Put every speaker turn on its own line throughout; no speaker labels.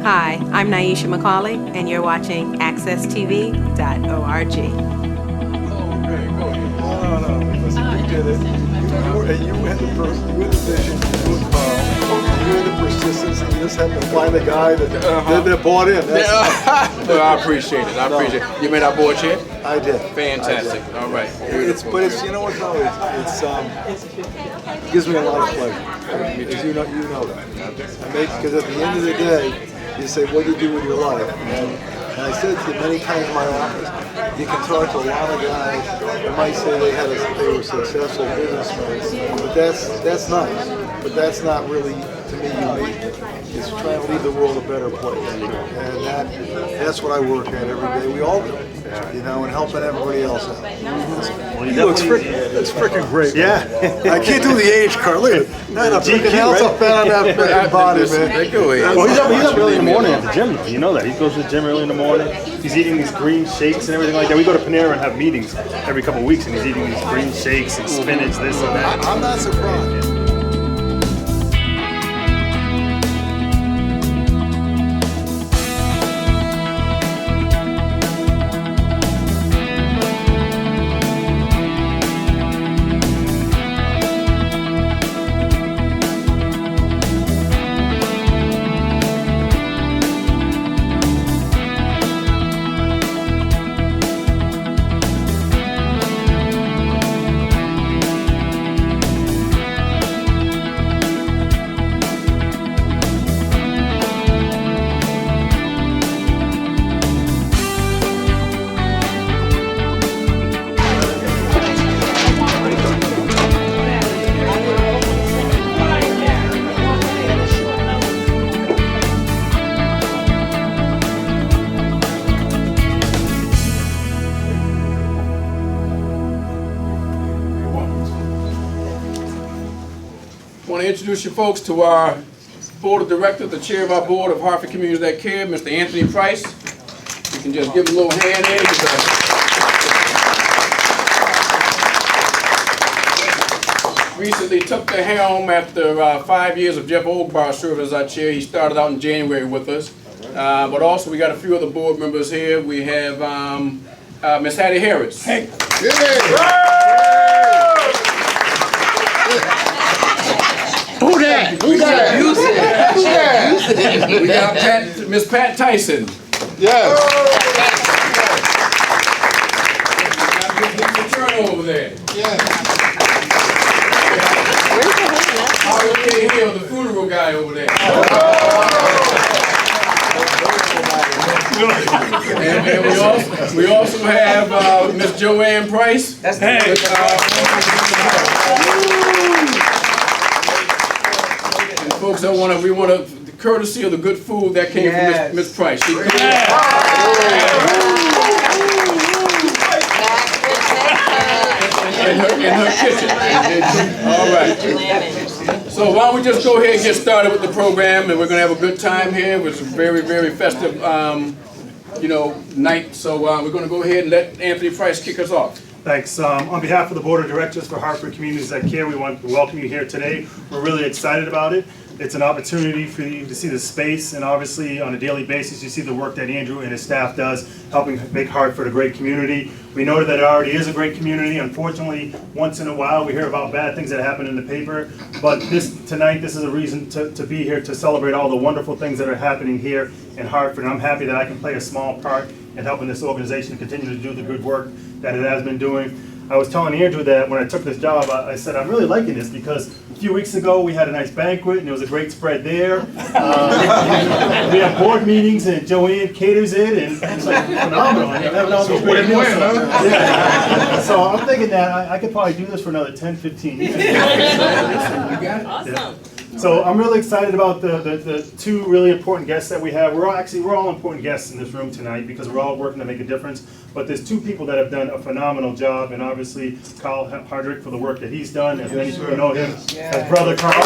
Hi, I'm Nyesha McCauley, and you're watching AccessTV.org.
Oh, great, go ahead. No. Listen, you did it. You had the person, you had the vision, you were calm, you had the persistence, and you just happened to find a guy that bought in.
Well, I appreciate it. I appreciate it. You made our board chair?
I did.
Fantastic.
I did.
All right.
But it's you know what though, it gives me a lot of pleasure. As you know that. Because at the end of the day, you say, what do you do with your life? And I said to you many times in my office, you can talk to a lot of guys that might say they were successful businessmen, but that's nice. But that's not really, to me, unique. It's trying to leave the world a better place. And that's what I work at every day. We all do, and helping everybody else out. Well, it's freaking great.
Yeah.
I can't do the age card. Look at it. Not a freaking ounce of fat on that freaking body, man.
Well, he's up early in the morning at the gym, though. You know that. He goes to the gym early in the morning. He's eating these green shakes and everything like that. We go to Panera and have meetings every couple of weeks, and he's eating these green shakes and spinach, this and that.
I'm not surprised.
I want to introduce you folks to our board of directors, the chair of our board of Hartford Communities That Care, Mr. Anthony Price. You can just give him a little hand in. Recently took the helm after 5 years of Jeff Oldbar serving as our chair. He started out in January with us. But also we got a few other board members here. We have Miss Hattie Harris. Hey.
Who that?
We got Miss Pat Tyson.
Yes.
We got Mr. Turner over there.
Yes.
Hardrick Hill, the funeral guy over there. And we also have Miss Joanne Price. That's folks, we want the courtesy of the good food that came from Miss Price. In her kitchen. All right. So why don't we just go ahead and get started with the program, and we're going to have a good time here. It's a very, very festive, night. So we're going to go ahead and let Anthony Price kick us off.
Thanks. On behalf of the Board of Directors for Hartford Communities That Care, we want to welcome you here today. We're really excited about it. It's an opportunity for you to see the space, and obviously on a daily basis you see the work that Andrew and his staff does helping make Hartford a great community. We know that it already is a great community. Unfortunately, once in a while we hear about bad things that happen in the paper, but tonight this is a reason to be here to celebrate all the wonderful things that are happening here in Hartford. And I'm happy that I can play a small part in helping this organization continue to do the good work that it has been doing. I was telling Andrew that when I took this job, I said, I'm really liking this because a few weeks ago we had a nice banquet and there was a great spread there. We have board meetings and Joanne caters it, and it's like phenomenal. And having all these great meals. Yeah. So I'm thinking that I could probably do this for another 10, 15 years. You
got it?
Awesome.
Yeah. So I'm really excited about the two really important guests that we have. We're all important guests in this room tonight because we're all working to make a difference. But there's two people that have done a phenomenal job, and obviously Carl Hardrick for the work that he's done, as many people know him as Brother Carl.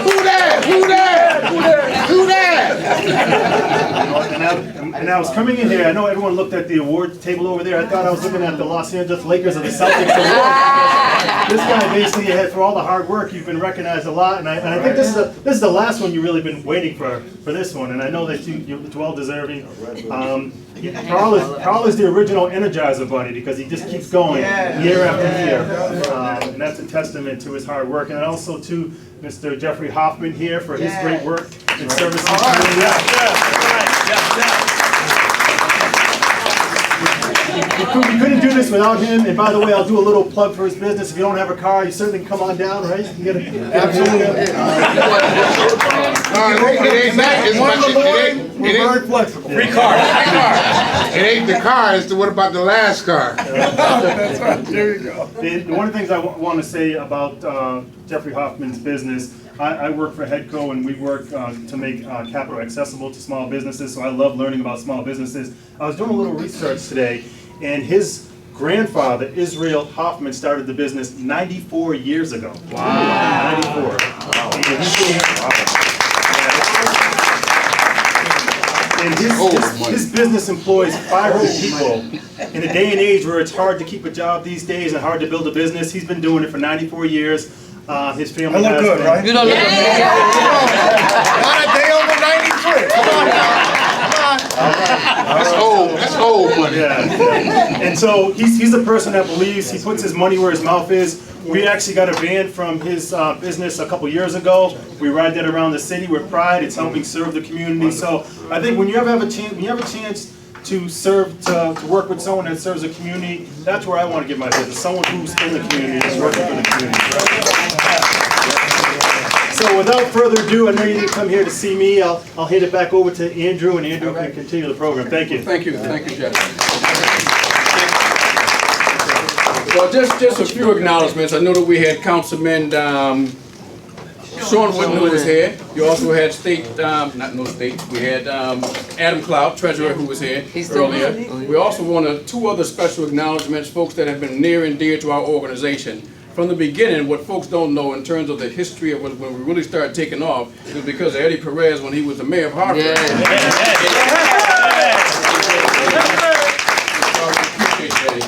Who that?
And I was coming in here, I know everyone looked at the awards table over there. I thought I was looking at the Los Angeles Lakers or the Celtics award. This guy basically had, for all the hard work, you've been recognized a lot, and I think this is the last one you've really been waiting for this one, and I know that it's well deserving. Carl is the original Energizer Bunny because he just keeps going year after year, and that's a testament to his hard work, and also to Mr. Jeffrey Hoffman here for his great work in service to the community. We couldn't do this without him, and by the way, I'll do a little plug for his business. If you don't have a car, you certainly can come on down, right? You get absolutely.
We're very flexible.
Free car.
It ain't the car, it's what about the last car?
That's right. There you go.
One of the things I want to say about Jeffrey Hoffman's business, I work for Headco, and we work to make capital accessible to small businesses, so I love learning about small businesses. I was doing a little research today, and his grandfather, Israel Hoffman, started the business 94 years ago. Wow. 94. And his business employs 500 people. In a day and age where it's hard to keep a job these days and hard to build a business, he's been doing it for 94 years. His family
I look good, right?
You don't look
Not a day over 93. Come on now. That's old. That's old money.
Yeah. And so he's a person that believes, he puts his money where his mouth is. We actually got a van from his business a couple years ago. We ride that around the city with pride. It's helping serve the community. So I think when you have a chance to serve, to work with someone that serves a community, that's where I want to get my business. Someone who's in the community, is working for the community. So without further ado, I know you didn't come here to see me. I'll hand it back over to Andrew, and Andrew can continue the program. Thank you.
Thank you, Jeff. Well, just a few acknowledgments. I know that we had Councilman Sean Whitten, who was here. You also had we had Adam Cloud, Treasurer, who was here earlier. We also wanted two other special acknowledgments, folks that have been near and dear to our organization. From the beginning, what folks don't know in terms of the history of when we really started taking off was because of Eddie Perez when he was the mayor of Hartford.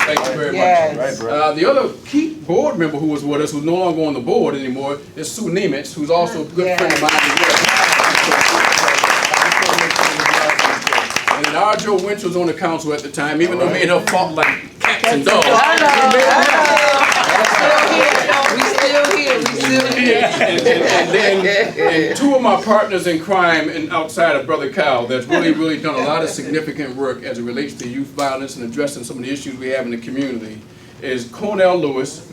Thank you very much. The other key board member who was with us, who's no longer on the board anymore, is Sue Nemitz, who's also a good friend of mine as well. And then our Joe Winch was on the council at the time, even though made her fought like cats and dogs. And two of my partners in crime and outside of Brother Kyle that's really done a lot of significant work as it relates to youth violence and addressing some of the issues we have in the community is Cornell Lewis.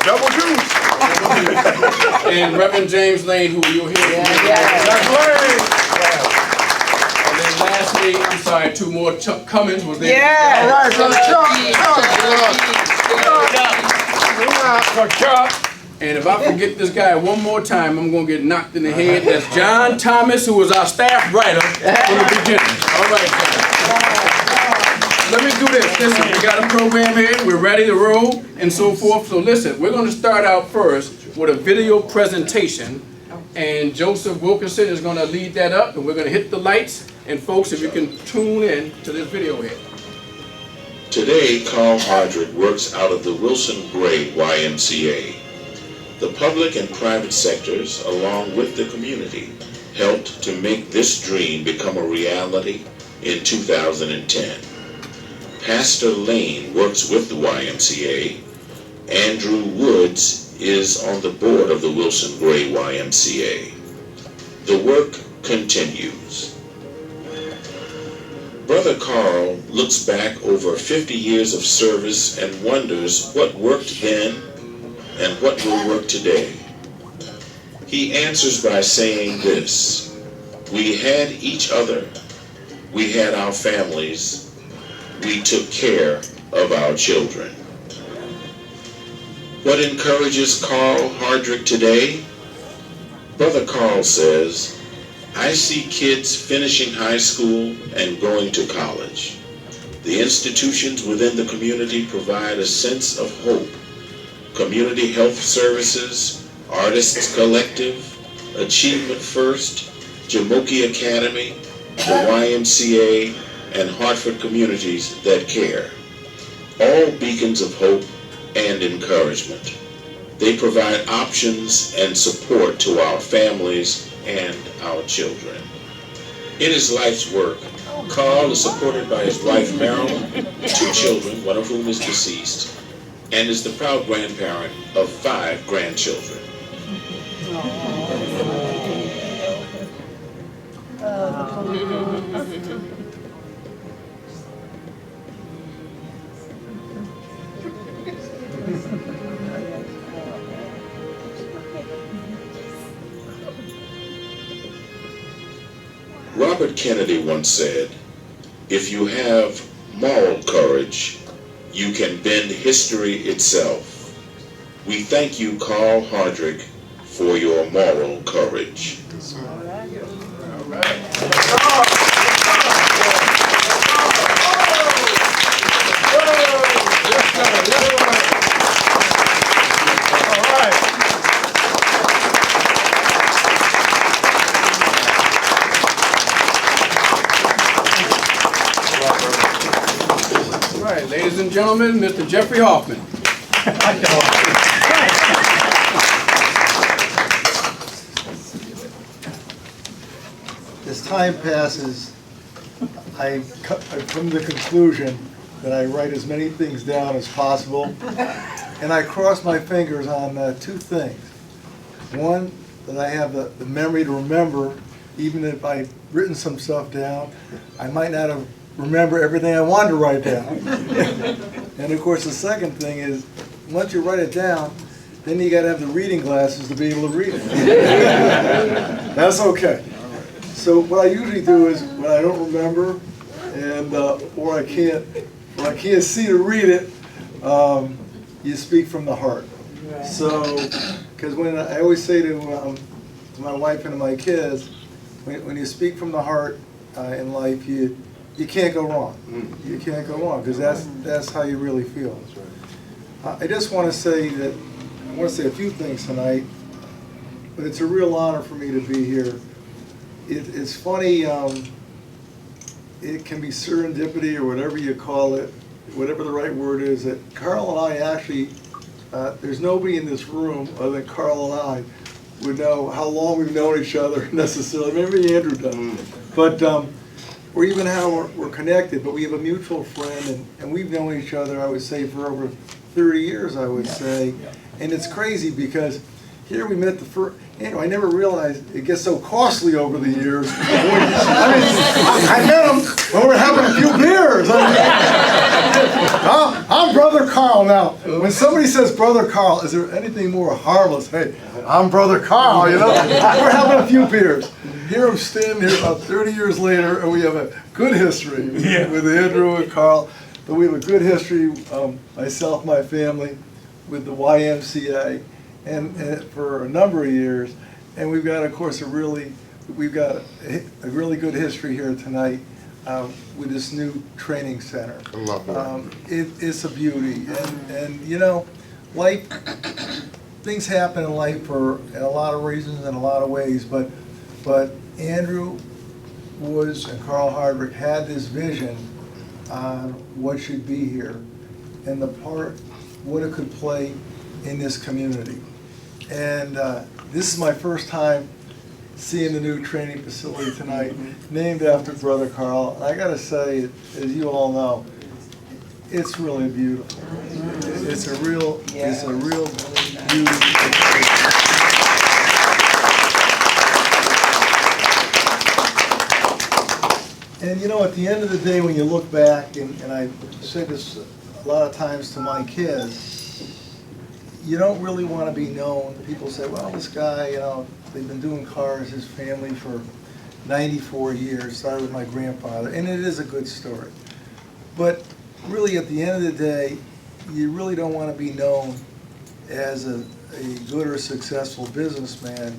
Double juice.
And Reverend James Lane, who you'll hear from. And then lastly, I'm sorry, two more, Chuck Cummins was there.
All right, brother Chuck.
And if I forget this guy one more time, I'm going to get knocked in the head. That's John Thomas, who was our staff writer from the beginning. All right, let me do this. Listen, we got a program here. We're ready to roll and so forth. So listen, we're going to start out first with a video presentation. And Joseph Wilkinson is going to lead that up. And we're going to hit the lights. And folks, if you can tune in to this video here.
Today, Carl Hardrick works out of the Wilson Gray YMCA. The public and private sectors, along with the community, helped to make this dream become a reality in 2010. Pastor Lane works with the YMCA. Andrew Woods is on the board of the Wilson Gray YMCA. The work continues. Brother Carl looks back over 50 years of service and wonders what worked then and what will work today. He answers by saying this: we had each other, we had our families, we took care of our children. What encourages Carl Hardrick today? Brother Carl says, I see kids finishing high school and going to college. The institutions within the community provide a sense of hope. Community health services, Artists Collective, Achievement First, Jamoki Academy, the YMCA, and Hartford Communities That Care. All beacons of hope and encouragement. They provide options and support to our families and our children. In his life's work, Carl is supported by his wife Marilyn, 2 children, one of whom is deceased, and is the proud grandparent of 5 grandchildren. Robert Kennedy once said, "If you have moral courage, you can bend history itself." We thank you, Carl Hardrick, for your moral courage.
Ladies and gentlemen, Mr. Jeffrey Hoffman.
As time passes, I've come to the conclusion that I write as many things down as possible, and I cross my fingers on 2 things. One, that I have the memory to remember, even if I've written some stuff down, I might not have remember everything I wanted to write down. And of course the second thing is, once you write it down, then you gotta have the reading glasses to be able to read it. That's okay. So what I usually do is, when I don't remember, and or I can't see to read it, you speak from the heart. So, because when I always say to my wife and to my kids, when you speak from the heart in life, you can't go wrong. You can't go wrong, because that's how you really feel. I just want to say that I want to say a few things tonight, but it's a real honor for me to be here. It's funny. It can be serendipity or whatever you call it, whatever the right word is. That Carl and I actually, there's nobody in this room other than Carl and I would know how long we've known each other necessarily. Maybe Andrew does, but. Or even how we're connected, but we have a mutual friend, and we've known each other, I would say, for over 30 years, I would say. And it's crazy because here we met the first, I never realized it gets so costly over the years. I met him when we were having a few beers. I'm Brother Carl now. When somebody says Brother Carl, is there anything more harmless? Hey, I'm Brother Carl, you know? We're having a few beers. Here I'm standing here about 30 years later, and we have a good history with Andrew and Carl. But we have a good history, myself, my family, with the YMCA, and for a number of years. And we've got, of course, a really good history here tonight with this new training center.
I love that.
It's a beauty, and you know, life, things happen in life for a lot of reasons and a lot of ways, but Andrew and Carl Hardrick had this vision on what should be here and what it could play in this community. And this is my first time seeing the new training facility tonight, named after Brother Carl. And I gotta say, as you all know, it's really beautiful. It's a real beauty. And you know, at the end of the day, when you look back, and I say this a lot of times to my kids, you don't really want to be known. People say, well, this guy, you know, they've been doing cars, his family, for 94 years, started with my grandfather, and it is a good story. But really, at the end of the day, you really don't want to be known as a good or successful businessman,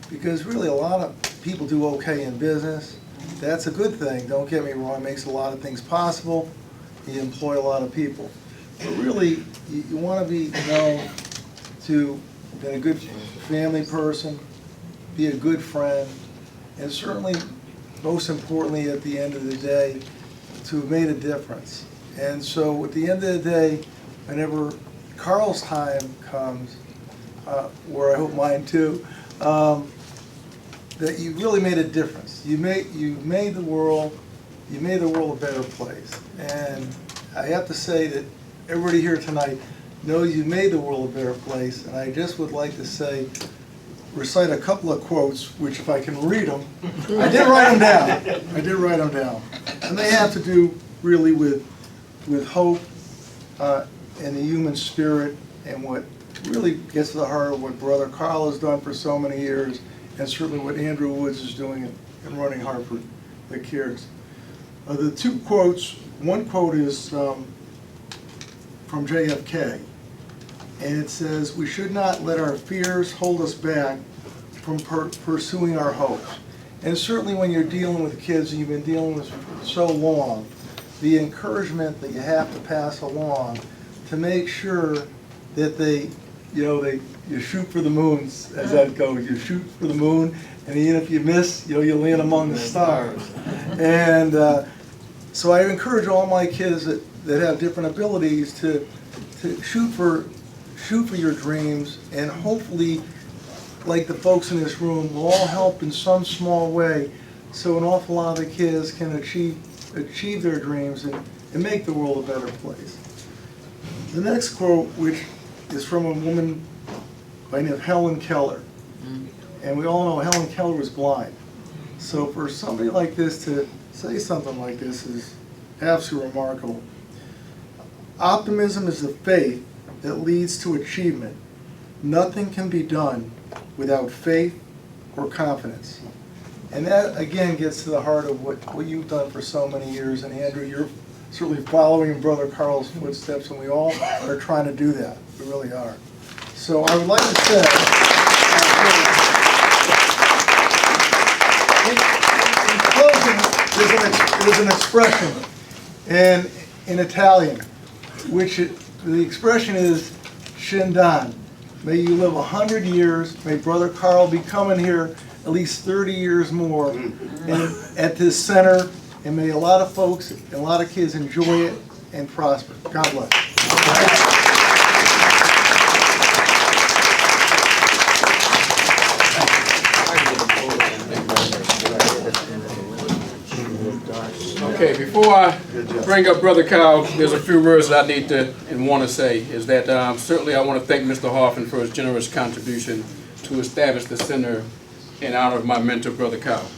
because really a lot of people do okay in business. That's a good thing, don't get me wrong, it makes a lot of things possible, you employ a lot of people. But really, you want to be known to be a good family person, be a good friend, and certainly, most importantly, at the end of the day, to have made a difference. And so at the end of the day, whenever Carl's time comes, where I hope mine too, that you really made a difference. You made the world a better place. And I have to say that everybody here tonight knows you made the world a better place. And I just would like to say, recite a couple of quotes, which if I can read them, I did write them down. And they have to do really with hope and the human spirit, and what really gets to the heart of what Brother Carl has done for so many years, and certainly what Andrew Woods is doing in running Hartford that cares. The two quotes, one quote is from JFK, and it says, "We should not let our fears hold us back from pursuing our hopes." And certainly when you're dealing with kids, and you've been dealing with for so long, the encouragement that you have to pass along to make sure that you shoot for the moon, as that goes. You shoot for the moon, and even if you miss, you land among the stars. And so I encourage all my kids that have different abilities to shoot for your dreams, and hopefully, like the folks in this room, will all help in some small way, so an awful lot of the kids can achieve their dreams and make the world a better place. The next quote, which is from a woman by the name of Helen Keller. And we all know Helen Keller was blind. So for somebody like this to say something like this is absolutely remarkable. "Optimism is the faith that leads to achievement. Nothing can be done without faith or confidence." And that, again, gets to the heart of what you've done for so many years. And Andrew, you're certainly following in Brother Carl's footsteps, and we all are trying to do that. We really are. So I would like to say, in closing, there's an expression in Italian, which the expression is "Shindan." May you live 100 years. May Brother Carl be coming here at least 30 years more at this center. And may a lot of folks and a lot of kids enjoy it and prosper. God bless.
Okay, before I bring up Brother Kyle, there's a few words that I need to and want to say. Is that certainly I want to thank Mr. Hoffman for his generous contribution to establish the center in honor of my mentor, Brother Kyle.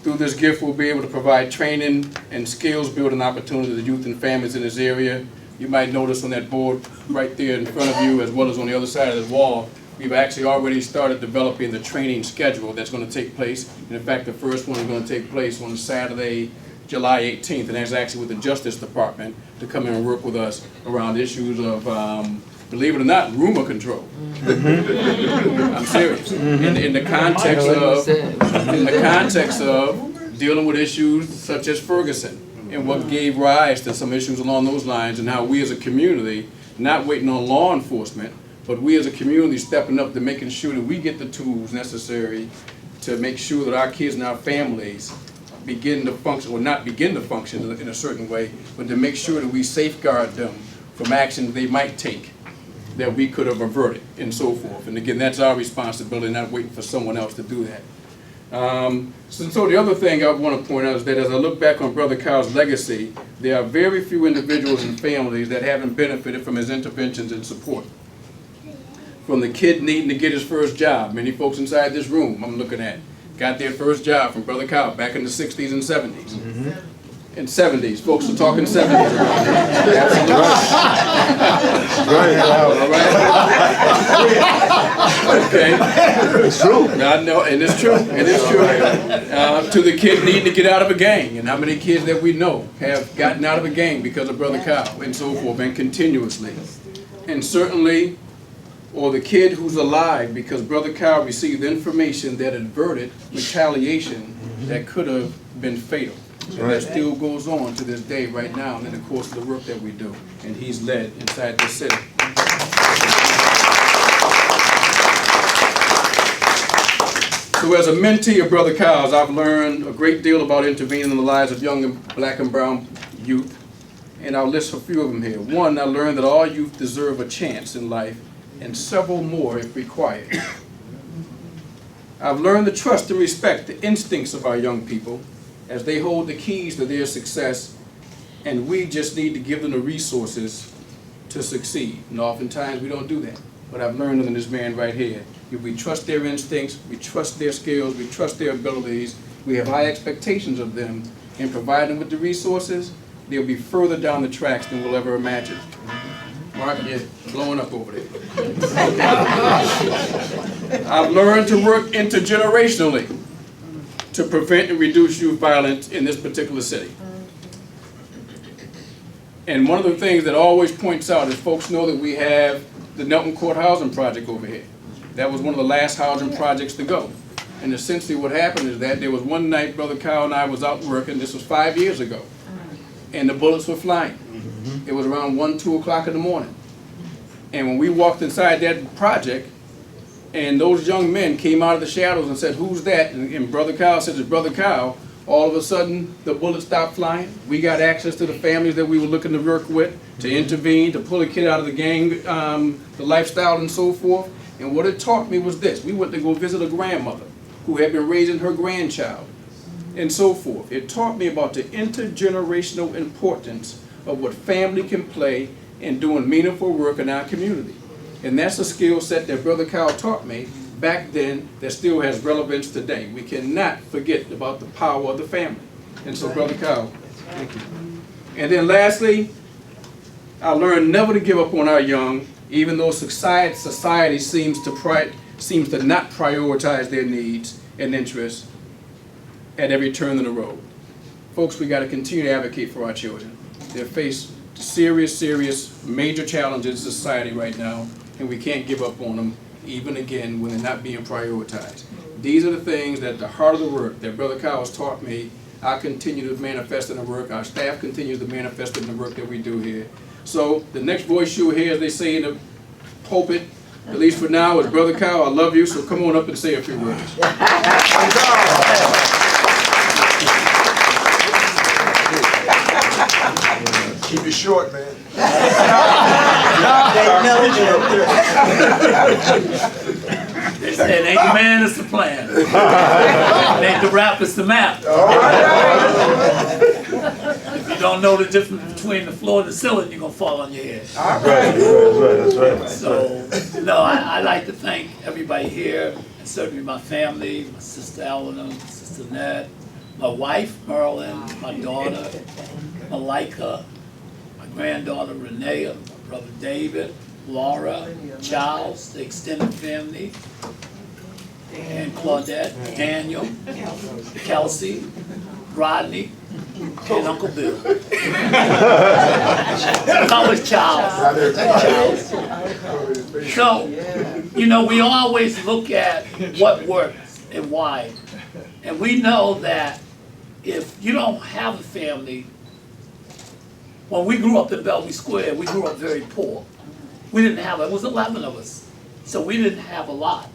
Through this gift, we'll be able to provide training and skills building opportunities to youth and families in this area. You might notice on that board right there in front of you, as well as on the other side of the wall, we've actually already started developing the training schedule that's going to take place. And in fact, the first one is going to take place on Saturday, July 18th, and that's actually with the Justice Department to come in and work with us around issues of, believe it or not, rumor control. I'm serious. In the context of dealing with issues such as Ferguson and what gave rise to some issues along those lines, and how we as a community, not waiting on law enforcement, but we as a community stepping up to making sure that we get the tools necessary to make sure that our kids and our families begin to function, or not begin to function in a certain way, but to make sure that we safeguard them from actions they might take that we could have averted, and so forth. And again, that's our responsibility, not waiting for someone else to do that. So the other thing I want to point out is that as I look back on Brother Kyle's legacy, there are very few individuals and families that haven't benefited from his interventions and support. From the kid needing to get his first job, many folks inside this room I'm looking at got their first job from Brother Kyle back in the 60s and 70s. And 70s, folks are talking 70s. Absolutely. Okay.
It's true.
I know, and it's true. It is true. To the kid needing to get out of a gang, and how many kids that we know have gotten out of a gang because of Brother Kyle, and so forth, and continuously. And certainly, or the kid who's alive because Brother Kyle received information that averted retaliation that could have been fatal. And that still goes on to this day right now, and in the course of the work that we do. And he's led inside this city. So as a mentee of Brother Kyle's, I've learned a great deal about intervening in the lives of young and black and brown youth. And I'll list a few of them here. One, I learned that all youth deserve a chance in life, and several more if required. I've learned to trust and respect the instincts of our young people as they hold the keys to their success, and we just need to give them the resources to succeed. And oftentimes we don't do that. But I've learned in this man right here, if we trust their instincts, we trust their skills, we trust their abilities, we have high expectations of them, and provide them with the resources, they'll be further down the tracks than we'll ever imagine. Mark, you're blowing up over there. I've learned to work intergenerationally to prevent and reduce youth violence in this particular city. And one of the things that always points out is folks know that we have the Nelton Court Housing Project over here. That was one of the last housing projects to go. And essentially what happened is that there was one night Brother Kyle and I was out working, this was 5 years ago, and the bullets were flying. It was around 1, 2 o'clock in the morning. And when we walked inside that project, and those young men came out of the shadows and said, "Who's that?" And Brother Kyle said, "It's Brother Kyle." All of a sudden, the bullets stopped flying. We got access to the families that we were looking to work with, to intervene, to pull a kid out of the gang, the lifestyle and so forth. And what it taught me was this. We went to go visit a grandmother who had been raising her grandchild and so forth. It taught me about the intergenerational importance of what family can play in doing meaningful work in our community. And that's a skill set that Brother Kyle taught me back then that still has relevance today. We cannot forget about the power of the family. And so, Brother Kyle, thank you. And then lastly, I learned never to give up on our young, even though society seems to not prioritize their needs and interests at every turn in the road. Folks, we got to continue to advocate for our children. They face serious, major challenges in society right now, and we can't give up on them, even again when they're not being prioritized. These are the things that at the heart of the work that Brother Kyle has taught me, I continue to manifest in the work, our staff continues to manifest in the work that we do here. So the next voice you'll hear, as they say in the pulpit, at least for now, is Brother Kyle. I love you, so come on up and say a few words.
Keep it short, man.
They said, ain't the man, it's the plan. Ain't the rap, it's the map. If you don't know the difference between the floor and the ceiling, you're going to fall on your head.
That's right.
So, no, I like to thank everybody here, and certainly my family, my sister Eleanor, my sister Ned, my wife, Merlin, my daughter, Malika, my granddaughter, Renee, my brother David, Laura, Charles, the extended family, and Claudette, Daniel, Kelsey, Rodney, and Uncle Bill. How was Charles? So, you know, we always look at what works and why. And we know that if you don't have a family, when we grew up in Bellevue Square, we grew up very poor. We didn't have, it was 11 of us, so we didn't have a lot,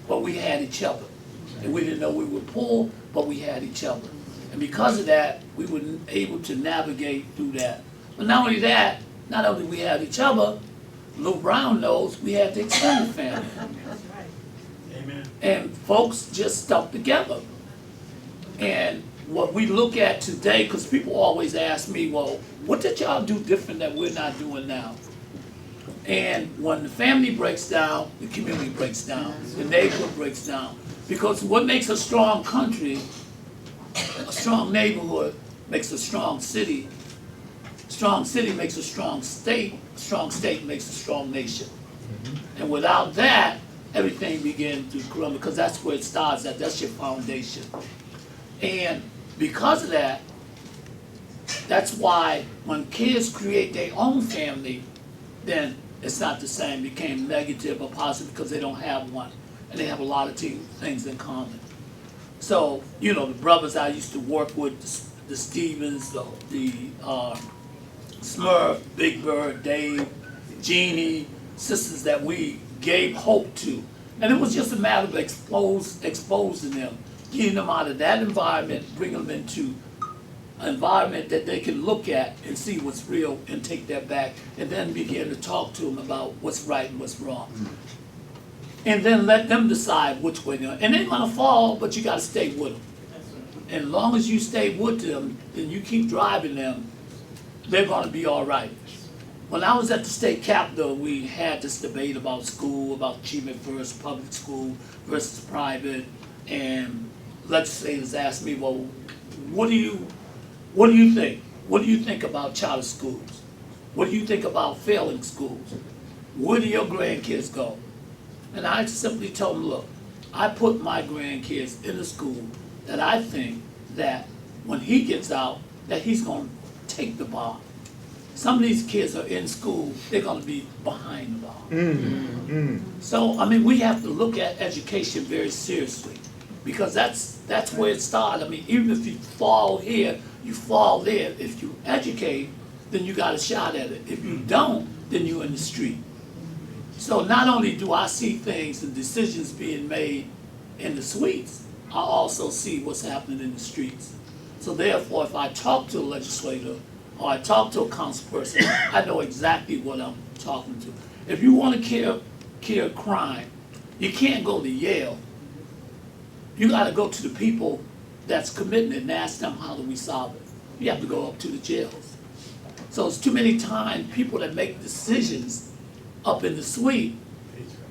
but we had each other. And we didn't know we were poor, but we had each other. And because of that, we were able to navigate through that. But not only that, not only we had each other, Lou Brown knows we had the extended family. Amen. And folks just stuck together. And what we look at today, because people always ask me, well, what did y'all do different that we're not doing now? And when the family breaks down, the community breaks down, the neighborhood breaks down. Because what makes a strong country, a strong neighborhood makes a strong city. A strong city makes a strong state makes a strong nation. And without that, everything begins to crumble, because that's where it starts at, that's your foundation. And because of that, that's why when kids create their own family, then it's not the same. It became negative or positive because they don't have one. And they have a lot of things in common. So, you know, the brothers I used to work with, the Stevens, the Smurf, Big Bird, Dave, Jeannie, sisters that we gave hope to. And it was just a matter of exposing them, getting them out of that environment, bringing them into an environment that they can look at and see what's real and take that back, and then begin to talk to them about what's right and what's wrong. And then let them decide which way they're going. And they're going to fall, but you got to stay with them. And as long as you stay with them, then you keep driving them, they're going to be all right. When I was at the state capitol, we had this debate about school, about achievement first, public school versus private, and legislators asked me, well, what do you think? What do you think about charter schools? What do you think about failing schools? Where do your grandkids go? And I simply told them, look, I put my grandkids in a school that I think that when he gets out, that he's going to take the bar. Some of these kids are in school, they're going to be behind the bar. So, I mean, we have to look at education very seriously, because that's where it started. I mean, even if you fall here, you fall there. If you educate, then you got a shot at it. If you don't, then you're in the street. So not only do I see things and decisions being made in the suites, I also see what's happening in the streets. So therefore, if I talk to a legislator or I talk to a councilperson, I know exactly what I'm talking to. If you want to cure crime, you can't go to Yale. You got to go to the people that's committing it and ask them, how do we solve it? You have to go up to the jails. So it's too many times people that make decisions up in the suite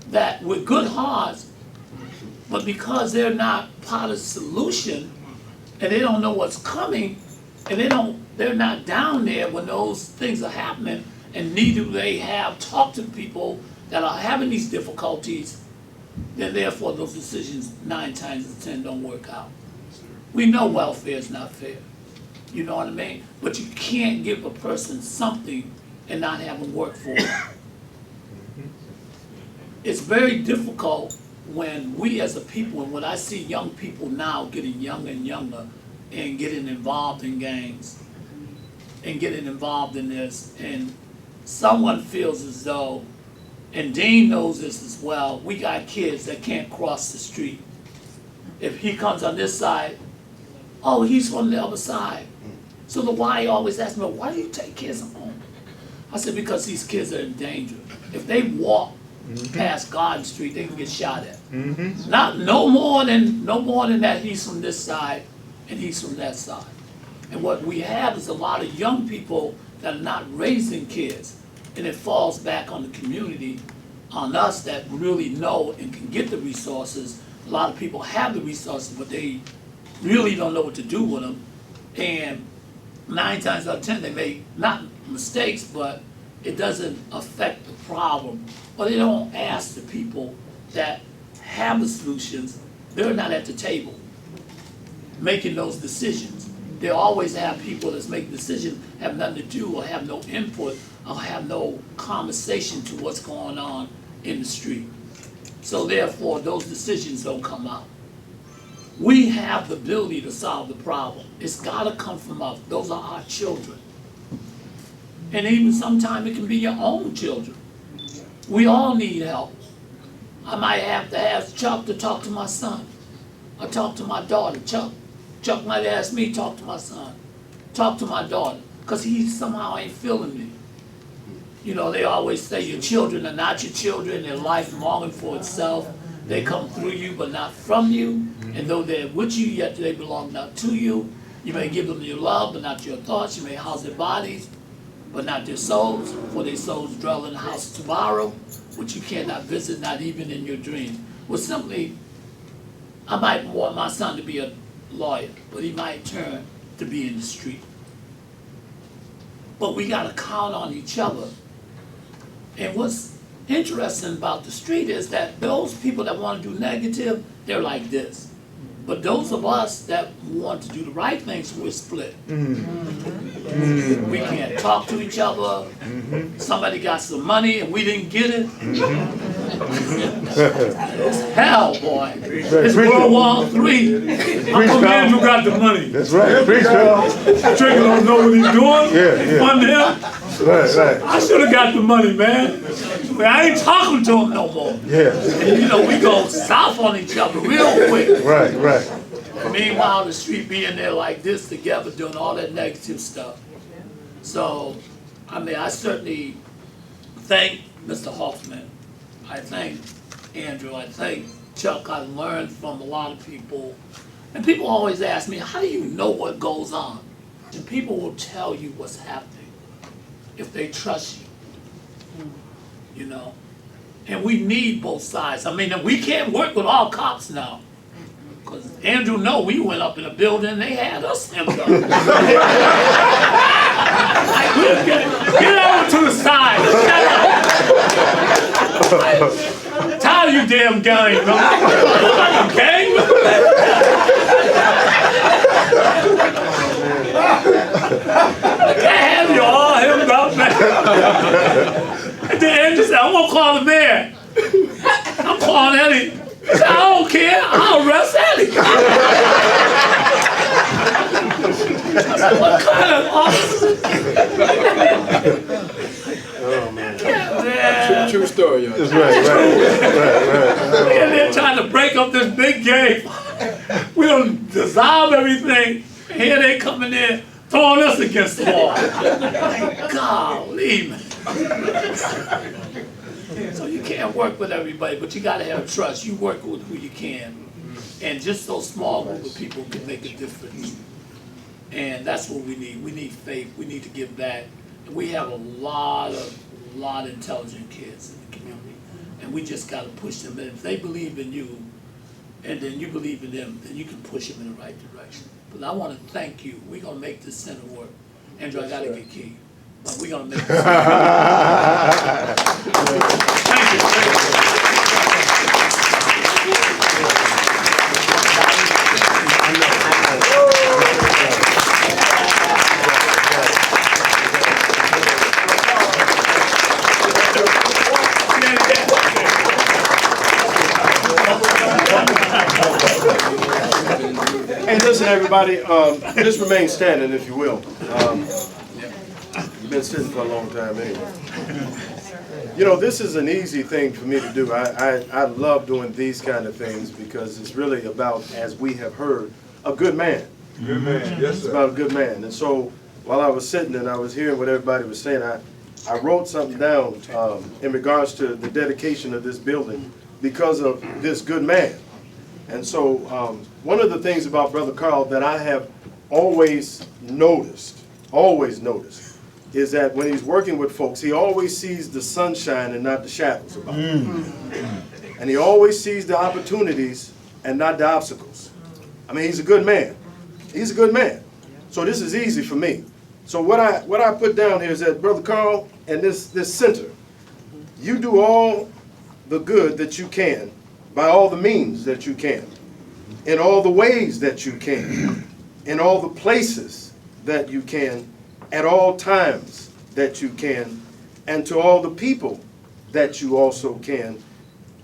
that with good hearts, but because they're not part of the solution and they don't know what's coming, and they're not down there when those things are happening, and neither do they have talked to people that are having these difficulties, then therefore those decisions 9 times out of 10 don't work out. We know welfare is not fair, you know what I mean? But you can't give a person something and not have them work for it. It's very difficult when we as a people, and when I see young people now getting younger and younger and getting involved in gangs and getting involved in this, and someone feels as though, and Dean knows this as well, we got kids that can't cross the street. If he comes on this side, oh, he's from the other side. So the why always asks me, why do you take kids home? I said, because these kids are in danger. If they walk past Garden Street, they can get shot at. No more than that he's from this side and he's from that side. And what we have is a lot of young people that are not raising kids, and it falls back on the community, on us that really know and can get the resources. A lot of people have the resources, but they really don't know what to do with them. And 9 times out of 10, they make not mistakes, but it doesn't affect the problem. Or they don't ask the people that have the solutions. They're not at the table making those decisions. They always have people that's making decisions, have nothing to do or have no input or have no conversation to what's going on in the street. So therefore, those decisions don't come out. We have the ability to solve the problem. It's gotta come from us. Those are our children. And even sometimes it can be your own children. We all need help. I might have to ask Chuck to talk to my son, or talk to my daughter. Chuck might ask me to talk to my son, talk to my daughter, because he somehow ain't feeling me. You know, they always say your children are not your children, their life longing for itself. They come through you, but not from you. And though they're with you, yet they belong not to you. You may give them your love, but not your thoughts. You may house their bodies, but not their souls. For their souls dwell in the house to borrow, which you cannot visit, not even in your dream. Well, simply, I might want my son to be a lawyer, but he might turn to be in the street. But we got to count on each other. And what's interesting about the street is that those people that want to do negative, they're like this. But those of us that want to do the right things, we're split. We can't talk to each other. Somebody got some money and we didn't get it. It's hell, boy. It's World War III. I'm the man who got the money.
That's right. Preach, Bill.
Trigger don't know what he's doing.
Yeah.
Fund him.
Right.
I should have got the money, man. But I ain't talking to him no more.
Yeah.
And you know, we go south on each other real quick.
Right.
Meanwhile, the street being there like this together, doing all that negative stuff. So, I mean, I certainly thank Mr. Hoffman. I thank Andrew. I thank Chuck. I learned from a lot of people. And people always ask me, how do you know what goes on? And people will tell you what's happening if they trust you. You know? And we need both sides. I mean, we can't work with all cops now. Because Andrew we went up in a building, they had us hemmed up. Like, get over to the side. Shut up. Tired of you damn gang. You like a gang? I can't have you all hemmed up, man. And then Andrew said, I'm going to call the mayor. I'm calling Eddie. I don't care, I'll arrest Eddie. What kind of officer?
Oh, man.
Yeah,
True story, y'all.
That's right.
and they're trying to break up this big game. We don't dissolve everything. Here they coming in, throwing us against the wall. Golly, man. So you can't work with everybody, but you gotta have trust. You work with who you can. And just those small group of people can make a difference. And that's what we need. We need faith. We need to give back. And we have a lot of intelligent kids in the community. And we just gotta push them. And if they believe in you, and then you believe in them, then you can push them in the right direction. But I wanna thank you. We're gonna make this center work. Andrew, I gotta get key. But we're gonna make this center work. Thank you.
Hey, listen, everybody. Just remain standing, if you will. You've been sitting for a long time anyway. You know, this is an easy thing for me to do. I love doing these kind of things because it's really about, as we have heard, a good man.
Good man. Yes,
It's
sir.
about a good man. And so, while I was sitting and I was hearing what everybody was saying, I wrote something down in regards to the dedication of this building because of this good man. And so, one of the things about Brother Carl that I have always noticed, is that when he's working with folks, he always sees the sunshine and not the shadows about it. And he always sees the opportunities and not the obstacles. I mean, he's a good man. He's a good man. So this is easy for me. So what I put down here is that, Brother Carl, and this center, you do all the good that you can by all the means that you can, in all the ways that you can, in all the places that you can, at all times that you can, and to all the people that you also can.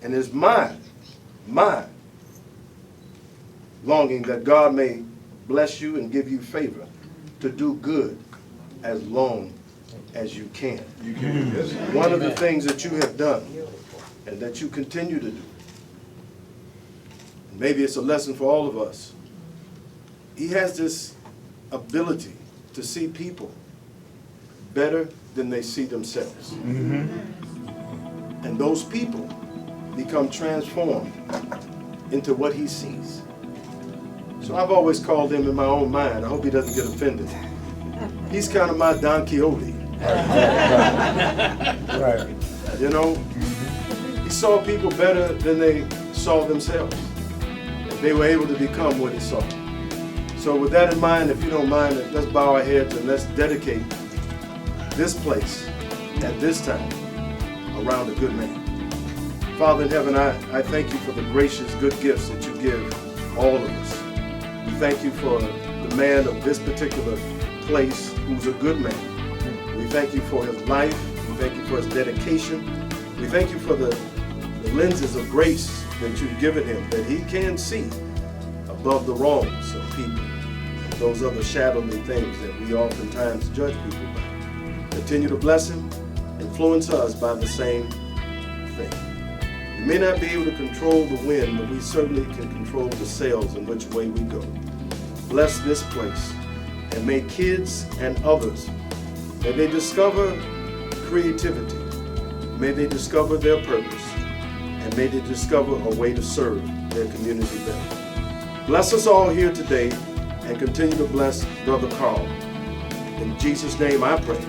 And it's my longing that God may bless you and give you favor to do good as long as you can.
You can. Yes, sir.
One of the things that you have done and that you continue to do, maybe it's a lesson for all of us. He has this ability to see people better than they see themselves. And those people become transformed into what he sees. So I've always called him in my own mind. I hope he doesn't get offended. He's kind of my Don Quixote.
Right.
You know, he saw people better than they saw themselves. They were able to become what he saw. So with that in mind, if you don't mind, let's bow our heads and let's dedicate this place at this time around a good man. Father in heaven, I thank you for the gracious good gifts that you give all of us. We thank you for the man of this particular place who's a good man. We thank you for his life. We thank you for his dedication. We thank you for the lenses of grace that you've given him, that he can see above the wrongs of people, those other shadowy things that we oftentimes judge people by. That Continue to bless him, influence us by the same thing. We may not be able to control the wind, but we certainly can control the sails in which way we go. Bless this place, and may kids and others, may they discover creativity, may they discover their purpose, and may they discover a way to serve their community better. Bless us all here today, and continue to bless Brother Carl. In Jesus' name I pray.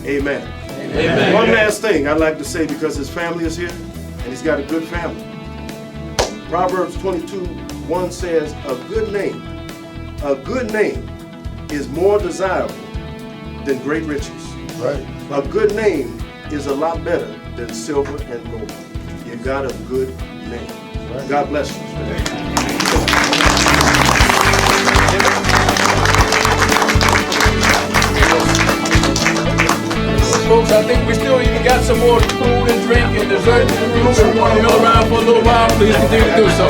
Amen. Amen. One last thing I'd like to say, because his family is here, and he's got a good family. Proverbs 22:1 says, a good name is more desirable than great riches.
Right.
A good name is a lot better than silver and gold. You got a good name.
Right.
God bless you.
Folks, I think we still even got some more food and drink and dessert in the room. If you want to mill around for a little while, please continue to do so.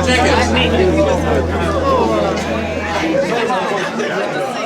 Check it.